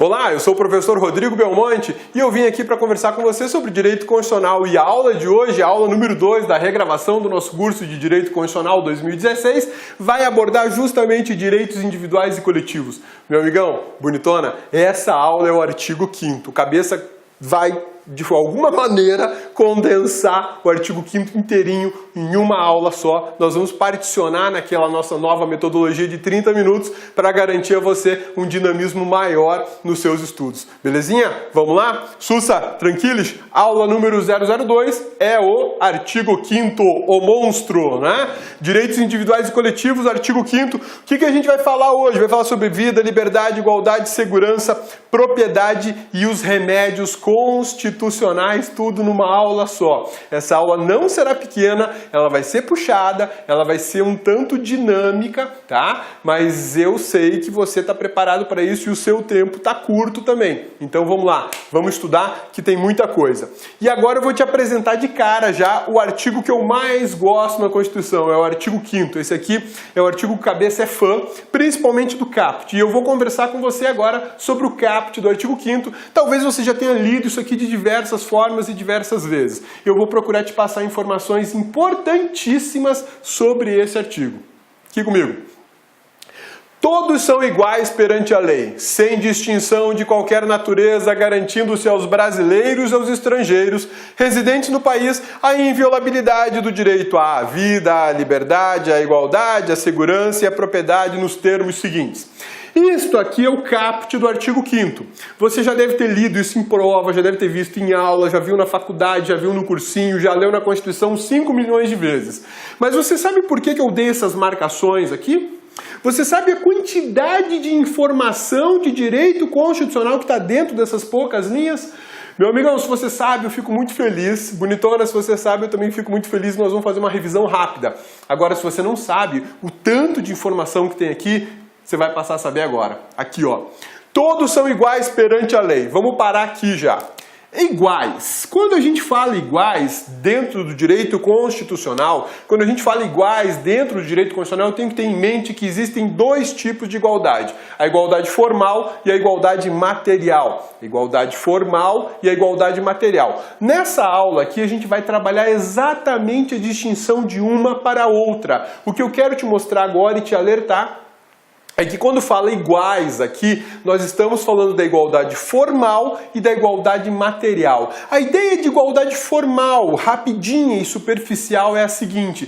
Olá, eu sou o professor Rodrigo Belmonte e eu vim aqui para conversar com você sobre Direito Constitucional. E a aula de hoje, a aula número 2 da regravação do nosso curso de Direito Constitucional 2016, vai abordar justamente direitos individuais e coletivos. Meu amigão, bonitona, essa aula é o artigo 5º. Cabeça vai, de alguma maneira, condensar o artigo 5º inteirinho em uma aula só. Nós vamos particionar naquela nossa nova metodologia de 30 minutos para garantir a você um dinamismo maior nos seus estudos. Belezinha? Vamos lá? Sussa, tranquilos? Aula número 002 é o artigo 5º, o monstro, né? Direitos individuais e coletivos, artigo 5º. O que a gente vai falar hoje? Vai falar sobre vida, liberdade, igualdade, segurança, propriedade e os remédios constitucionais, tudo numa aula só. Essa aula não será pequena, ela vai ser puxada, ela vai ser um tanto dinâmica, tá? Mas eu sei que você está preparado para isso e o seu tempo está curto também. Então vamos lá, vamos estudar que tem muita coisa. E agora eu vou te apresentar de cara já o artigo que eu mais gosto na Constituição, é o artigo 5º. Esse aqui é o artigo que o cabeça é fã, principalmente do caput. E eu vou conversar com você agora sobre o caput do artigo 5º. Talvez você já tenha lido isso aqui de diversas formas e diversas vezes. Eu vou procurar te passar informações importantíssimas sobre esse artigo. Aqui comigo. Todos são iguais perante a lei, sem distinção de qualquer natureza, garantindo-se aos brasileiros e aos estrangeiros residentes no país a inviolabilidade do direito à vida, à liberdade, à igualdade, à segurança e à propriedade nos termos seguintes. Isto aqui é o caput do artigo 5º. Você já deve ter lido isso em prova, já deve ter visto em aula, já viu na faculdade, já viu no cursinho, já leu na Constituição 5 milhões de vezes. Mas você sabe por que eu dei essas marcações aqui? Você sabe a quantidade de informação de direito constitucional que está dentro dessas poucas linhas? Meu amigão, se você sabe, eu fico muito feliz. Bonitona, se você sabe, eu também fico muito feliz. Nós vamos fazer uma revisão rápida. Agora, se você não sabe o tanto de informação que tem aqui, você vai passar a saber agora. Aqui, ó. Todos são iguais perante a lei. Vamos parar aqui já. Iguais. Quando a gente fala iguais dentro do direito constitucional, quando a gente fala iguais dentro do direito constitucional, eu tenho que ter em mente que existem dois tipos de igualdade. A igualdade formal e a igualdade material. A igualdade formal e a igualdade material. Nessa aula aqui a gente vai trabalhar exatamente a distinção de uma para a outra. O que eu quero te mostrar agora e te alertar é que quando fala iguais aqui, nós estamos falando da igualdade formal e da igualdade material. A ideia de igualdade formal, rapidinha e superficial, é a seguinte: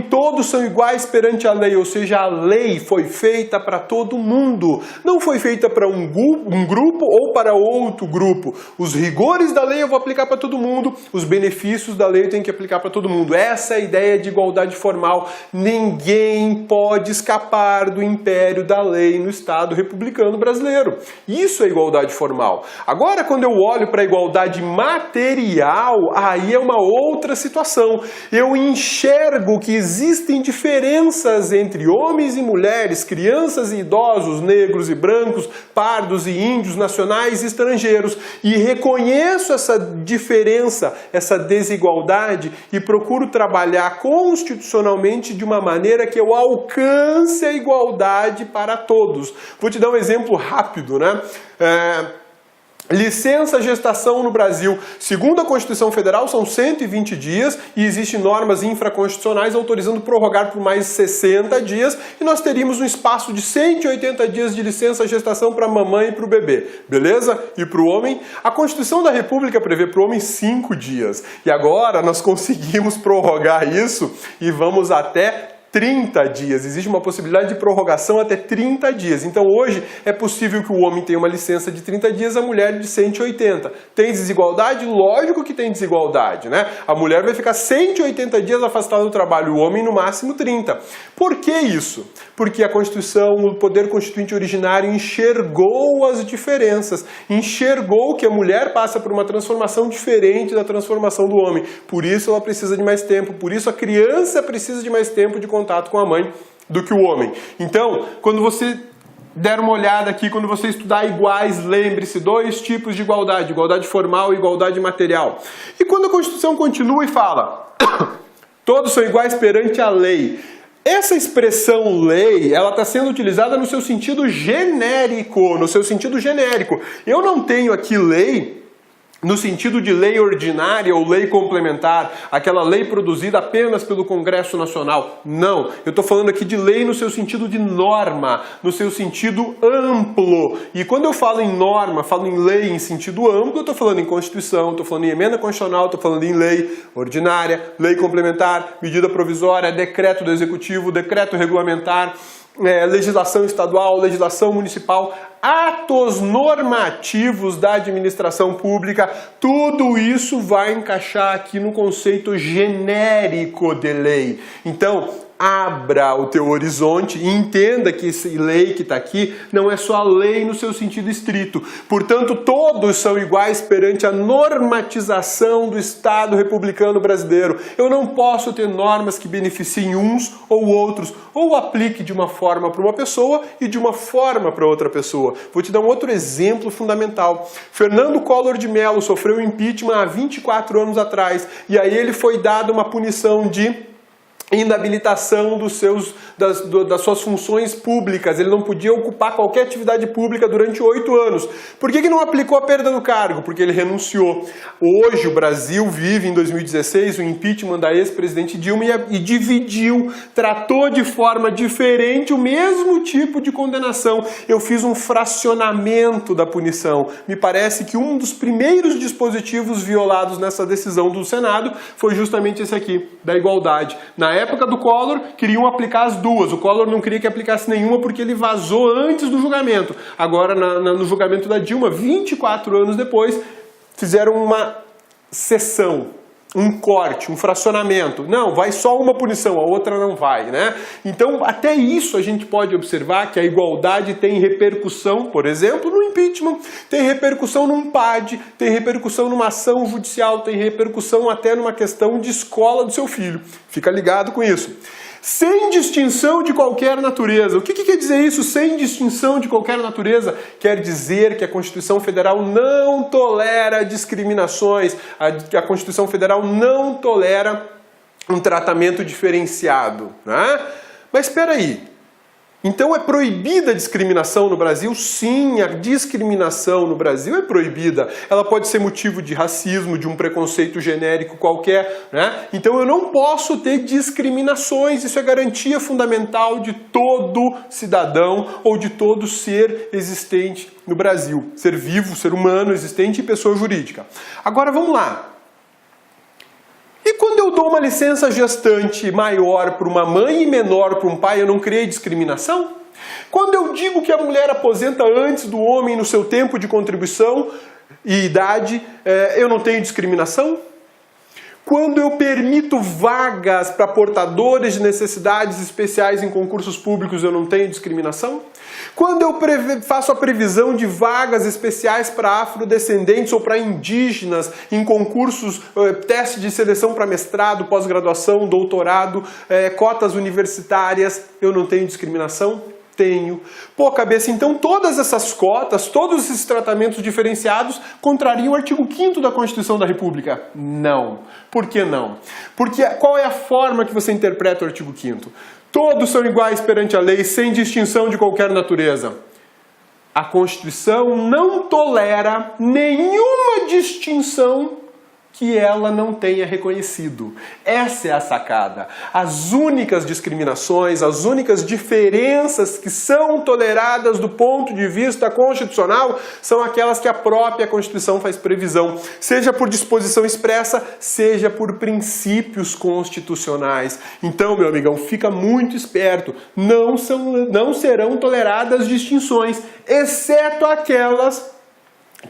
todos são iguais perante a lei, ou seja, a lei foi feita para todo mundo. Não foi feita para um grupo ou para outro grupo. Os rigores da lei eu vou aplicar para todo mundo, os benefícios da lei eu tenho que aplicar para todo mundo. Essa é a ideia de igualdade formal. Ninguém pode escapar do império da lei no Estado republicano brasileiro. Isso é igualdade formal. Agora, quando eu olho para a igualdade material, aí é uma outra situação. Eu enxergo que existem diferenças entre homens e mulheres, crianças e idosos, negros e brancos, pardos e índios, nacionais e estrangeiros, e reconheço essa diferença, essa desigualdade, e procuro trabalhar constitucionalmente de uma maneira que eu alcance a igualdade para todos. Vou te dar um exemplo rápido, né? Licença gestação no Brasil, segundo a Constituição Federal, são 120 dias e existem normas infraconstitucionais autorizando prorrogar por mais 60 dias e nós teríamos um espaço de 180 dias de licença gestação para a mamãe e para o bebê, beleza? E para o homem? A Constituição da República prevê para o homem 5 dias e agora nós conseguimos prorrogar isso e vamos até 30 dias. Existe uma possibilidade de prorrogação até 30 dias. Então hoje é possível que o homem tenha uma licença de 30 dias, a mulher de 180. Tem desigualdade? Lógico que tem desigualdade, né? A mulher vai ficar 180 dias afastada do trabalho, o homem no máximo 30. Por que isso? Porque a Constituição, o Poder Constituinte originário enxergou as diferenças, enxergou que a mulher passa por uma transformação diferente da transformação do homem. Por isso ela precisa de mais tempo, por isso a criança precisa de mais tempo de contato com a mãe do que o homem. Então, quando você der uma olhada aqui, quando você estudar iguais, lembre-se, dois tipos de igualdade, igualdade formal e igualdade material. E quando a Constituição continua e fala, todos são iguais perante a lei, Essa expressão lei, ela está sendo utilizada no seu sentido genérico, Eu não tenho aqui lei no sentido de lei ordinária ou lei complementar, aquela lei produzida apenas pelo Congresso Nacional. Não, eu estou falando aqui de lei no seu sentido de norma, no seu sentido amplo. E quando eu falo em norma, falo em lei em sentido amplo, eu estou falando em Constituição, estou falando em emenda constitucional, estou falando em lei ordinária, lei complementar, medida provisória, decreto do Executivo, decreto regulamentar, legislação estadual, legislação municipal, atos normativos da administração pública, tudo isso vai encaixar aqui no conceito genérico de lei. Então, abra o teu horizonte e entenda que essa lei que está aqui não é só a lei no seu sentido estrito. Portanto, todos são iguais perante a normatização do Estado republicano brasileiro. Eu não posso ter normas que beneficiem uns ou outros, ou aplique de uma forma para uma pessoa e de uma forma para outra pessoa. Vou te dar um outro exemplo fundamental. Fernando Collor de Mello sofreu impeachment há 24 anos atrás, e aí ele foi dado uma punição de inabilitação das suas funções públicas. Ele não podia ocupar qualquer atividade pública durante 8 anos. Por que não aplicou a perda do cargo? Porque ele renunciou. Hoje o Brasil vive, em 2016, o impeachment da ex-presidente Dilma e dividiu, tratou de forma diferente o mesmo tipo de condenação. Eu fiz um fracionamento da punição. Me parece que um dos primeiros dispositivos violados nessa decisão do Senado foi justamente esse aqui, da igualdade. Na época do Collor, queriam aplicar as duas. O Collor não queria que aplicasse nenhuma porque ele vazou antes do julgamento. Agora, no julgamento da Dilma, 24 anos depois, fizeram uma sessão, um corte, um fracionamento. Não, vai só uma punição, a outra não vai, né? Então, até isso a gente pode observar que a igualdade tem repercussão, por exemplo, no impeachment, tem repercussão num PAD, tem repercussão numa ação judicial, tem repercussão até numa questão de escola do seu filho. Fica ligado com isso. Sem distinção de qualquer natureza. O que quer dizer isso, sem distinção de qualquer natureza? Quer dizer que a Constituição Federal não tolera discriminações, a Constituição Federal não tolera um tratamento diferenciado, né? Mas espera aí. Então é proibida a discriminação no Brasil? Sim, a discriminação no Brasil é proibida. Ela pode ser motivo de racismo, de um preconceito genérico qualquer, né? Então eu não posso ter discriminações. Isso é garantia fundamental de todo cidadão ou de todo ser existente no Brasil. Ser vivo, ser humano, existente e pessoa jurídica. Agora vamos lá. E quando eu dou uma licença gestante maior para uma mãe e menor para um pai, eu não criei discriminação? Quando eu digo que a mulher aposenta antes do homem no seu tempo de contribuição e idade, eu não tenho discriminação? Quando eu permito vagas para portadores de necessidades especiais em concursos públicos, eu não tenho discriminação? Quando eu faço a previsão de vagas especiais para afrodescendentes ou para indígenas em concursos, teste de seleção para mestrado, pós-graduação, doutorado, cotas universitárias, eu não tenho discriminação? Tenho. Pô, cabeça, então todas essas cotas, todos esses tratamentos diferenciados contrariam o artigo 5º da Constituição da República? Não. Por que não? Porque qual é a forma que você interpreta o artigo 5º? Todos são iguais perante a lei, sem distinção de qualquer natureza. A Constituição não tolera nenhuma distinção que ela não tenha reconhecido. Essa é a sacada. As únicas discriminações, as únicas diferenças que são toleradas do ponto de vista constitucional são aquelas que a própria Constituição faz previsão, seja por disposição expressa, seja por princípios constitucionais. Então, meu amigão, fica muito esperto. Não serão toleradas distinções, exceto aquelas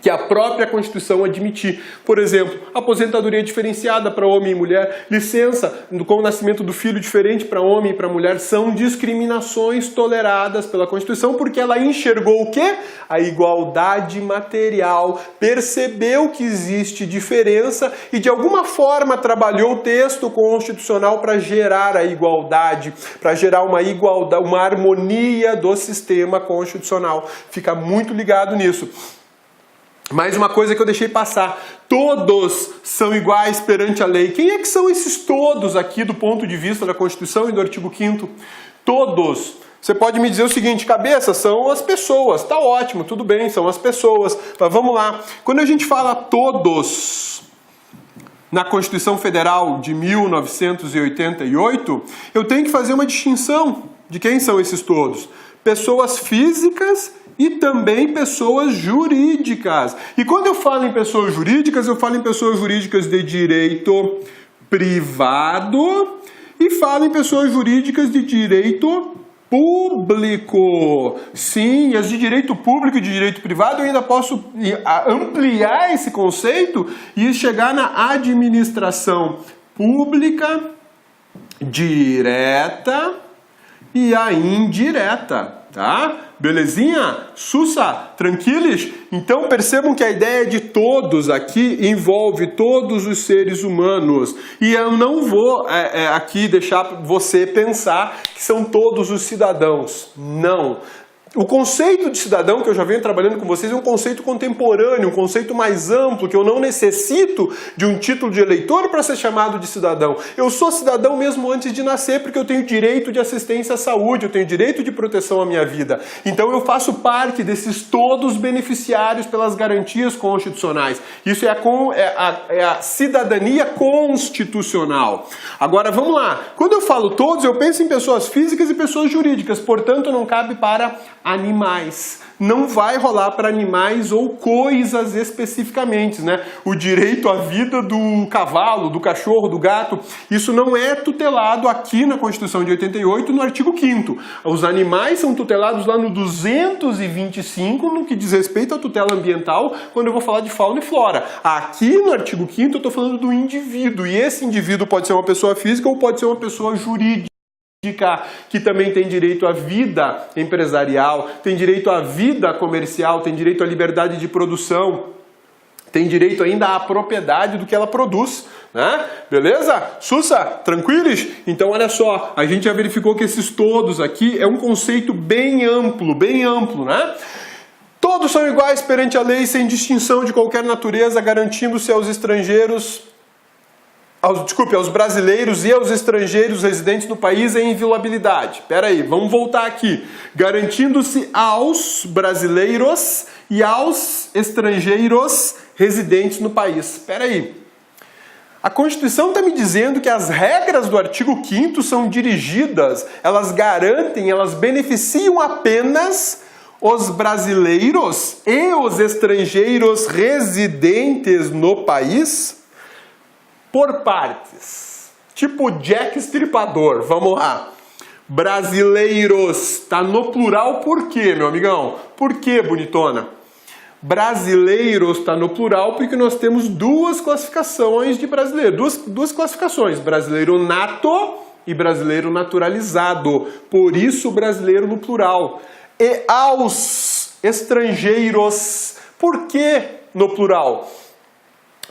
que a própria Constituição admitir. Por exemplo, aposentadoria diferenciada para homem e mulher, licença com o nascimento do filho diferente para homem e para mulher, são discriminações toleradas pela Constituição, porque ela enxergou o quê? A igualdade material, percebeu que existe diferença e de alguma forma trabalhou o texto constitucional para gerar a igualdade, para gerar uma igualdade, uma harmonia do sistema constitucional. Fica muito ligado nisso. Mais uma coisa que eu deixei passar. Todos são iguais perante a lei. Quem é que são esses todos aqui do ponto de vista da Constituição e do artigo 5º? Todos. Você pode me dizer o seguinte, cabeça, são as pessoas. Tá ótimo, tudo bem, são as pessoas. Mas vamos lá. Quando a gente fala todos na Constituição Federal de 1988, eu tenho que fazer uma distinção de quem são esses todos. Pessoas físicas e também pessoas jurídicas. E quando eu falo em pessoas jurídicas, eu falo em pessoas jurídicas de direito privado e falo em pessoas jurídicas de direito público. Sim, as de direito público e de direito privado eu ainda posso ampliar esse conceito e chegar na administração pública direta e a indireta, tá? Belezinha? Sussa? Tranquilos? Então percebam que a ideia de todos aqui envolve todos os seres humanos. E eu não vou aqui deixar você pensar que são todos os cidadãos. Não. O conceito de cidadão que eu já venho trabalhando com vocês é um conceito contemporâneo, um conceito mais amplo, que eu não necessito de um título de eleitor para ser chamado de cidadão. Eu sou cidadão mesmo antes de nascer porque eu tenho direito de assistência à saúde, eu tenho direito de proteção à minha vida. Então eu faço parte desses todos beneficiários pelas garantias constitucionais. Isso é a cidadania constitucional. Agora vamos lá. Quando eu falo todos, eu penso em pessoas físicas e pessoas jurídicas, portanto não cabe para animais. Não vai rolar para animais ou coisas especificamente, né? O direito à vida do cavalo, do cachorro, do gato, isso não é tutelado aqui na Constituição de 88, no artigo 5º. Os animais são tutelados lá no 225, no que diz respeito à tutela ambiental, quando eu vou falar de fauna e flora. Aqui no artigo 5º eu estou falando do indivíduo, e esse indivíduo pode ser uma pessoa física ou pode ser uma pessoa jurídica, que também tem direito à vida empresarial, tem direito à vida comercial, tem direito à liberdade de produção, tem direito ainda à propriedade do que ela produz, né? Beleza? Sussa? Tranquilos? Então olha só, a gente já verificou que esses todos aqui é um conceito bem amplo, né? Todos são iguais perante a lei, sem distinção de qualquer natureza, garantindo-se aos estrangeiros, aos brasileiros e aos estrangeiros residentes no país a inviolabilidade. Espera aí, vamos voltar aqui. Garantindo-se aos brasileiros e aos estrangeiros residentes no país. Espera aí. A Constituição está me dizendo que as regras do artigo 5º são dirigidas, elas garantem, elas beneficiam apenas os brasileiros e os estrangeiros residentes no país por partes. Tipo Jack Estripador. Vamos lá. Brasileiros. Tá no plural por quê, meu amigão? Por quê, bonitona? Brasileiros está no plural porque nós temos duas classificações de brasileiro. Duas classificações. Brasileiro nato e brasileiro naturalizado. Por isso, brasileiro no plural. E aos estrangeiros. Por que no plural?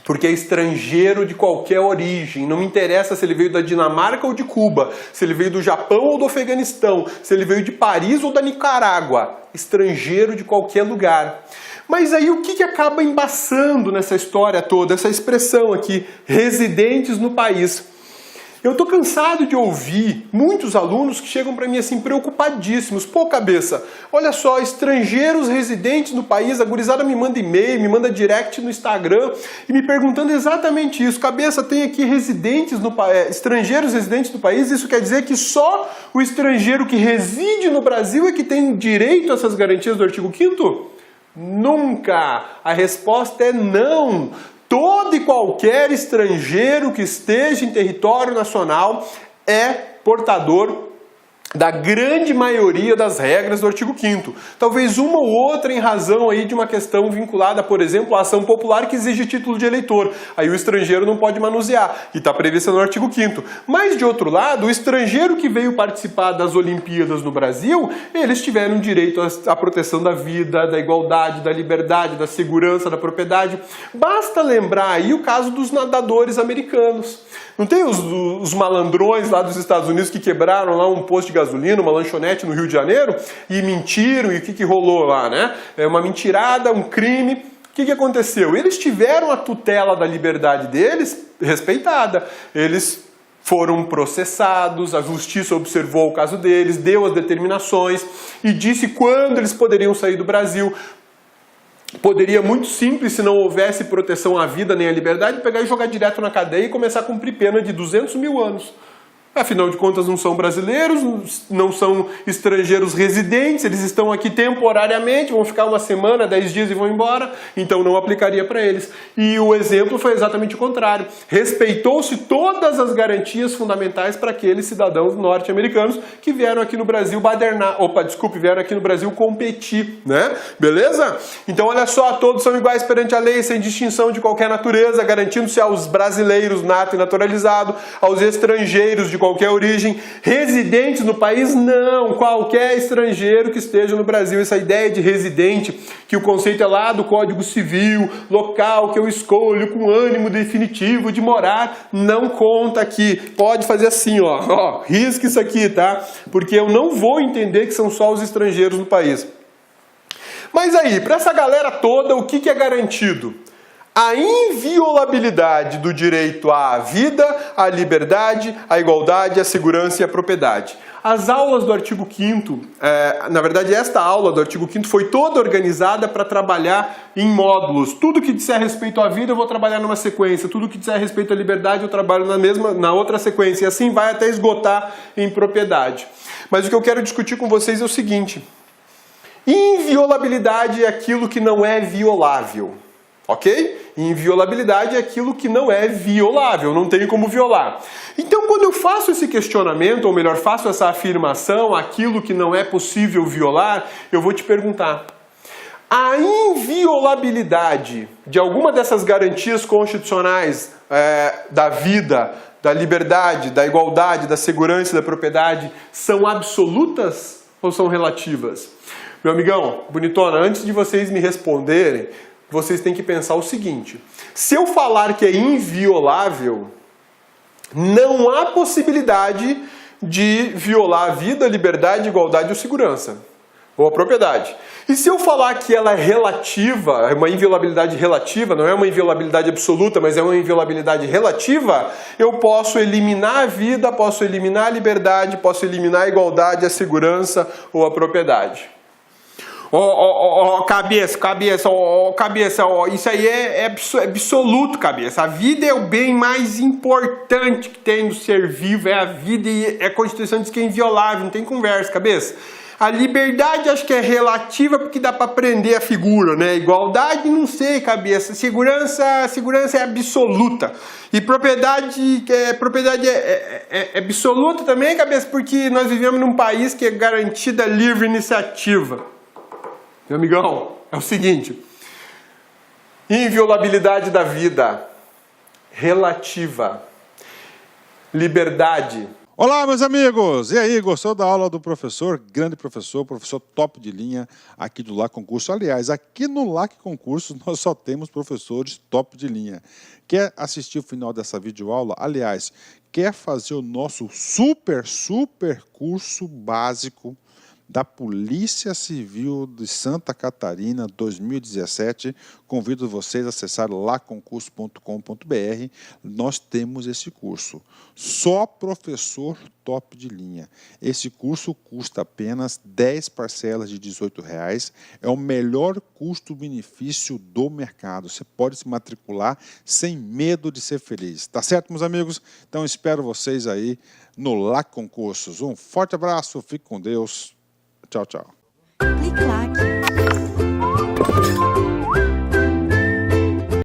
Porque é estrangeiro de qualquer origem. Não me interessa se ele veio da Dinamarca ou de Cuba, se ele veio do Japão ou do Afeganistão, se ele veio de Paris ou da Nicarágua. Estrangeiro de qualquer lugar. Mas aí o que acaba embaçando nessa história toda, essa expressão aqui, residentes no país? Eu estou cansado de ouvir muitos alunos que chegam para mim assim, preocupadíssimos. Pô, cabeça, olha só, estrangeiros residentes no país, a gurizada me manda e-mail, me manda direct no Instagram e me perguntando exatamente isso. Cabeça, tem aqui estrangeiros residentes no país, isso quer dizer que só o estrangeiro que reside no Brasil é que tem direito a essas garantias do artigo 5º? Nunca! A resposta é não! Todo e qualquer estrangeiro que esteja em território nacional é portador da grande maioria das regras do artigo 5º. Talvez uma ou outra em razão aí de uma questão vinculada, por exemplo, à ação popular que exige título de eleitor. Aí o estrangeiro não pode manusear, e está prevista no artigo 5º. Mas, de outro lado, o estrangeiro que veio participar das Olimpíadas no Brasil, eles tiveram direito à proteção da vida, da igualdade, da liberdade, da segurança, da propriedade. Basta lembrar aí o caso dos nadadores americanos. Não tem os malandrões lá dos Estados Unidos que quebraram lá um posto de gasolina, uma lanchonete no Rio de Janeiro e mentiram, e o que rolou lá, né? É uma mentirada, um crime. O que aconteceu? Eles tiveram a tutela da liberdade deles respeitada. Eles foram processados, a justiça observou o caso deles, deu as determinações e disse quando eles poderiam sair do Brasil. Poderia, muito simples, se não houvesse proteção à vida nem à liberdade, pegar e jogar direto na cadeia e começar a cumprir pena de 200 mil anos. Afinal de contas, não são brasileiros, não são estrangeiros residentes, eles estão aqui temporariamente, vão ficar uma semana, 10 dias e vão embora, então não aplicaria para eles. E o exemplo foi exatamente o contrário. Respeitou-se todas as garantias fundamentais para aqueles cidadãos norte-americanos que vieram aqui no Brasil vieram aqui no Brasil competir, né? Beleza? Então, olha só, todos são iguais perante a lei, sem distinção de qualquer natureza, garantindo-se aos brasileiros nato e naturalizado, aos estrangeiros de qualquer origem, residentes no país, não, qualquer estrangeiro que esteja no Brasil. Essa ideia de residente, que o conceito é lá do Código Civil, local que eu escolho com ânimo definitivo de morar, não conta aqui. Pode fazer assim, ó, risca isso aqui, tá? Porque eu não vou entender que são só os estrangeiros no país. Mas aí, para essa galera toda, o que é garantido? A inviolabilidade do direito à vida, à liberdade, à igualdade, à segurança e à propriedade. As aulas do artigo 5º, na verdade esta aula do artigo 5º foi toda organizada para trabalhar em módulos. Tudo que disser respeito à vida eu vou trabalhar numa sequência, tudo que disser respeito à liberdade eu trabalho na outra sequência, e assim vai até esgotar em propriedade. Mas o que eu quero discutir com vocês é o seguinte: inviolabilidade é aquilo que não é violável. Ok? Inviolabilidade é aquilo que não é violável, não tem como violar. Então, quando eu faço esse questionamento, ou melhor, faço essa afirmação, aquilo que não é possível violar, eu vou te perguntar: a inviolabilidade de alguma dessas garantias constitucionais da vida, da liberdade, da igualdade, da segurança e da propriedade são absolutas ou são relativas? Meu amigão, bonitona, antes de vocês me responderem, vocês têm que pensar o seguinte: se eu falar que é inviolável, não há possibilidade de violar a vida, a liberdade, a igualdade ou segurança, ou a propriedade. E se eu falar que ela é relativa, é uma inviolabilidade relativa, não é uma inviolabilidade absoluta, mas é uma inviolabilidade relativa, eu posso eliminar a vida, posso eliminar a liberdade, posso eliminar a igualdade, a segurança ou a propriedade. Cabeça, isso aí é absoluto, cabeça. A vida é o bem mais importante que tem no ser vivo, é a vida, e a Constituição diz que é inviolável, não tem conversa, cabeça. A liberdade acho que é relativa porque dá para aprender a figura, né? Igualdade, não sei, cabeça. Segurança é absoluta. E propriedade é absoluta também, cabeça, porque nós vivemos num país que é garantida a livre iniciativa. Meu amigão, é o seguinte: inviolabilidade da vida, relativa, liberdade. Olá, meus amigos! E aí, gostou da aula do professor? Grande professor top de linha aqui do LAC Concurso. Aliás, aqui no LAC Concurso nós só temos professores top de linha. Quer assistir o final dessa videoaula? Aliás, quer fazer o nosso super curso básico da Polícia Civil de Santa Catarina 2017, convido vocês a acessar laconcurso.com.br. Nós temos esse curso. Só professor top de linha. Esse curso custa apenas 10 parcelas de R$18. É o melhor custo-benefício do mercado. Você pode se matricular sem medo de ser feliz. Tá certo, meus amigos? Então espero vocês aí no LAC Concursos. Um forte abraço, fique com Deus. Tchau, tchau. Clique like.